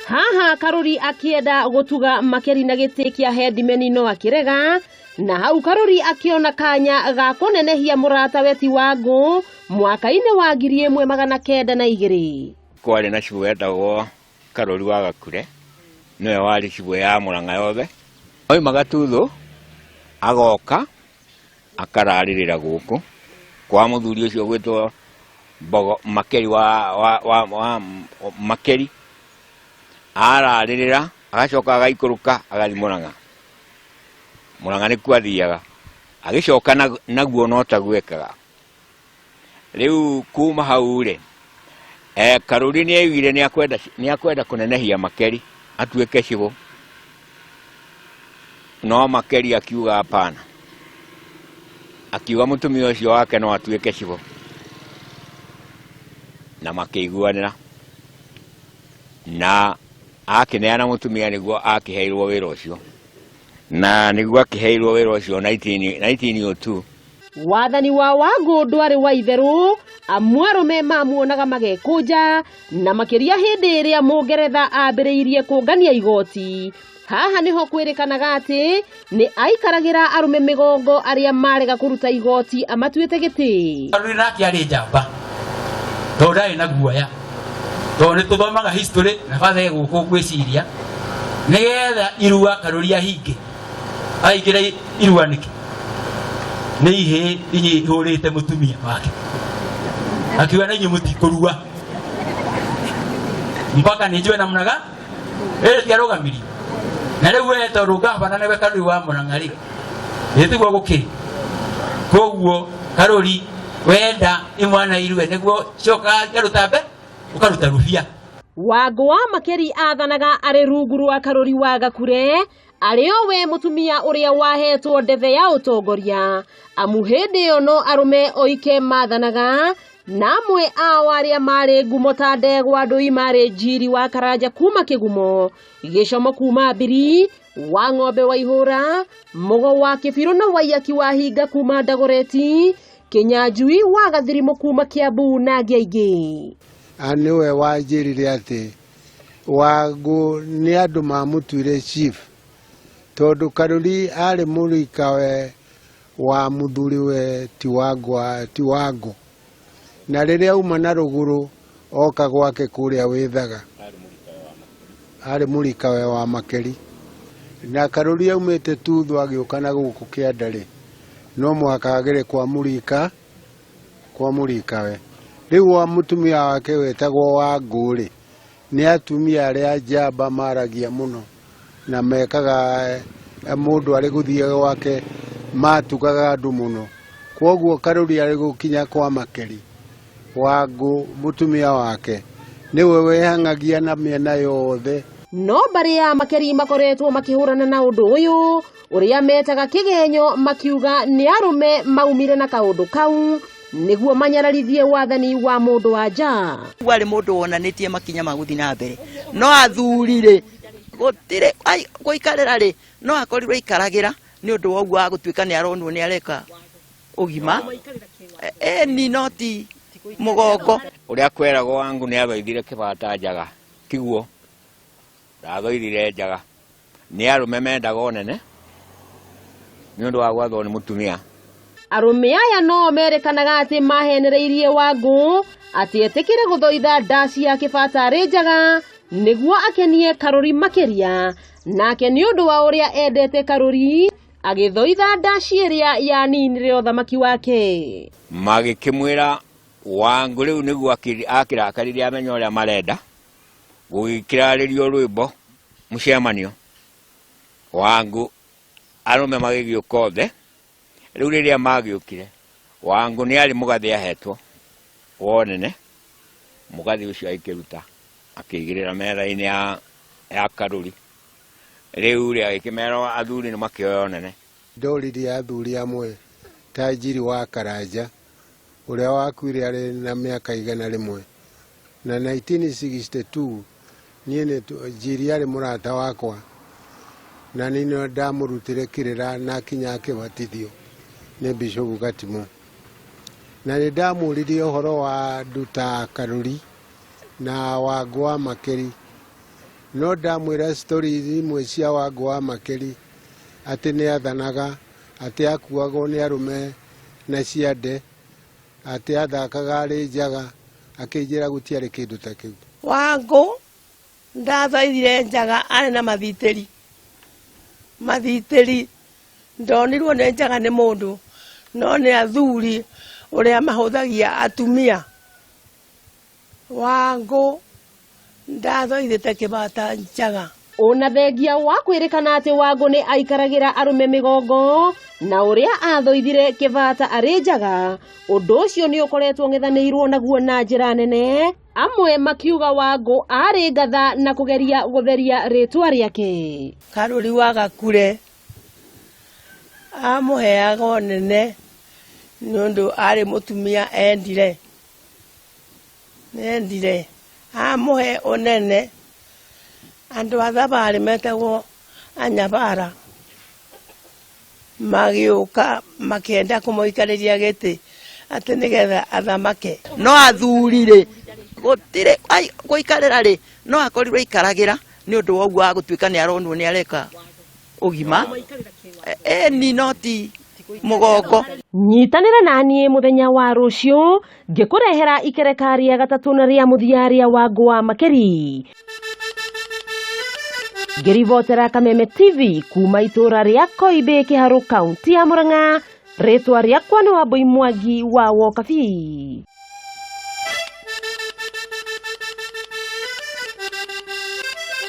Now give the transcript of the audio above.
Haha karuri akienda gutuga Makeri na giti kia headman no akirega, na hau karuri akiona kanya ga kunenehia muratawe ti Wangu mwaka-ini wa 1902. Kwari na cibu wetagwo karuri wa Gakure, niwe wari cibu ya Murang'a yothe. Oima Gatuthu agoka akararirira guku kwa muthuri ucio gwitwo Makeri wa Makeri, araririra agacoka agaikuruka agathi Murang'a. Murang'a ni kwathiaga agicoka naguo no tagwekaga. Riu kuma hau ri karuri ni eigire ni akwenda kunenehia Makeri atuike cibu, no Makeri akiuga hapana, akiuga mutumia ucio wake no atuike cibu, na makiguanira na akineana mutumia niguo akiheirwo wira ucio, na niguo akiheirwo wira ucio 1902. Wathani wa Wangu ndwari wa itheru, amwarume mamuonaga magekuja, na makiria hindi iria Mungeretha ambiriirie kungania igoti. Haha niho kwirikanaga ati ni aikaragira arume migongo aria marega kuruta igoti amatuite giti. Karuri nake ari njamba, tondai na guoya, tondu tuthomaga history na bathe guku gwiciria nigetha irua karuri ahinge aingira irua niki ni ihe inyi hurite mutumia wake akiwa na nyumuti kurua mpaka nijwe na munaga tiarugamiri na riu weto rugamba na we karuri wa Murang'a ri yetigwo gukiri koguo karuri wenda imwana irue niguo coka garutambe ukaruta rufia. Wangu wa Makeri athanaga ari rungu rwa karuri wa Gakure, ario we mutumia uria wahetwo ndethe ya utongoria. Amuhindi yo no arume oike mathanaga, namwe awaria mari ngumo ta ndegwa ndui mari njiri wa Karanja kuma Kigumo, gicomo kuma Mbiri, wa ng'ombe wa Ihura, mugo wa Kibiro na waiaki wa Hinga kuma Ndagoreti, Kinyanjui wa Gathirimo kuma Kiambu na Ngiaingi. Aniwe wanjirire ati Wangu ni andu mamutwire chief, tondu karuri ari murikawe wa muthuriwe ti Wangu, na riria uma na ruguru oka gwake kuria withaga ari murikawe wa Makeri, na karuri aumite Tuthu agiuka na guku Kiandari no mwaka agire kwa murikawe. Riu wa mutumia wake wetagwo Wangu ri ni atumia aria njamba maragia muno na mekaga mundu ari guthiaga wake matugaga andu muno. Koguo karuri ari gukinya kwa Makeri, Wangu mutumia wake niwe wehangagia na miena yothe. No bari ya Makeri makoretwo makihurana na undu uyu uria metaga kigenyo, makiuga ni arume maumire na kaundu kau niguo manyararithie wathani wa mundu wa nja. Wari mundu wonanitie makinya maguthi na mbere, no athurire gutire guikarira ri no akorirwo ikaragira ni undu wa uguo agutuika ni aronwo ni areka ugima ni noti mugongo uria kweragwo Wangu ni athoithire kibata njaga kiguo rathoithire njaga ni arume mendaga onene ni undu wa gwathwo ni mutumia. Arume aya no merikanaga ati mahenereirie Wangu ati etikire guthoitha ndaci ya kibata ri njaga niguo akenie karuri makeria, nake ni undu wa uria endete karuri agithoitha ndaci iria yaninire uthamaki wake. Magikimwira Wangu riu niguo akirakaririe amenya uria marenda gugikiraririo rwimbo mucemanio. Wangu arume magigiuka othe. Riu riria magiukire Wangu ni ari mugathi ahetwo wonene, mugathi ucio aikiruta akigirira mera-ini ya karuri. Riu ri agikimera athuri ni makioya onene. Ndoriri athuri amwe ta Njiri wa Karanja uria wakuire ari na miaka 100 na 1962 niĩ Njiri ari murata wakwa na nino ndamurutire kirira na kinya akibatithio ni Bishop Gatimu, na ni ndamuririe uhoro wa nduta karuri na Wangu wa Makeri no ndamwĩra story imwe cia Wangu wa Makeri atĩ nĩ athanaga, atĩ akuagwo nĩ arume na ciande, atĩ athakaga arĩ njaga, akĩnjĩra gũtiarĩ kĩndũ ta kĩu. Wangu ndathaithire njaga arĩ na mathitĩri ndonirwo nĩ njaga nĩ mũndũ, no nĩ athuri ũrĩa mahũthagia atumia. Wangu ndathaithĩte kĩbata njaga. Ona thengia wa kwĩrĩkana atĩ Wangu nĩ aikaragira arume migongo na ũrĩa athoithire kĩbata arĩ njaga, ũndũ ũcio nĩ ũkoretwo ng'ethanĩirwo naguo na njĩra nene, amwe makiuga Wangu arĩ ngatha na kũgeria gũtheria rĩtwa rĩake. Karuri wa Gakure amũheaga nene nĩ ũndũ arĩ mũtumia endire amũhe ũnene. Andu a thabari metagwo anyabara magĩũka makĩenda kũmũikarĩria gĩtĩ atĩ nĩgetha athamake. No athurire gũtire gũikarĩra rĩ, no akorirwo ikaragira nĩ ũndũ wa ũguo agũtuĩka nĩ aronwo nĩ areka ũgima ni noti mugongo. Nyitanĩra naniĩ mũthenya wa rũciũ ngĩkũrehera ikereka rĩa gatatũ na rĩa mũthia rĩa Wangu wa Makeri. Ngĩribotera Kameme TV kuma itũra rĩa Koibe Kĩharũ kaunti ya Murang'a, rĩtwa rĩakwa nĩ Wambui Mwangi wa Wokabi.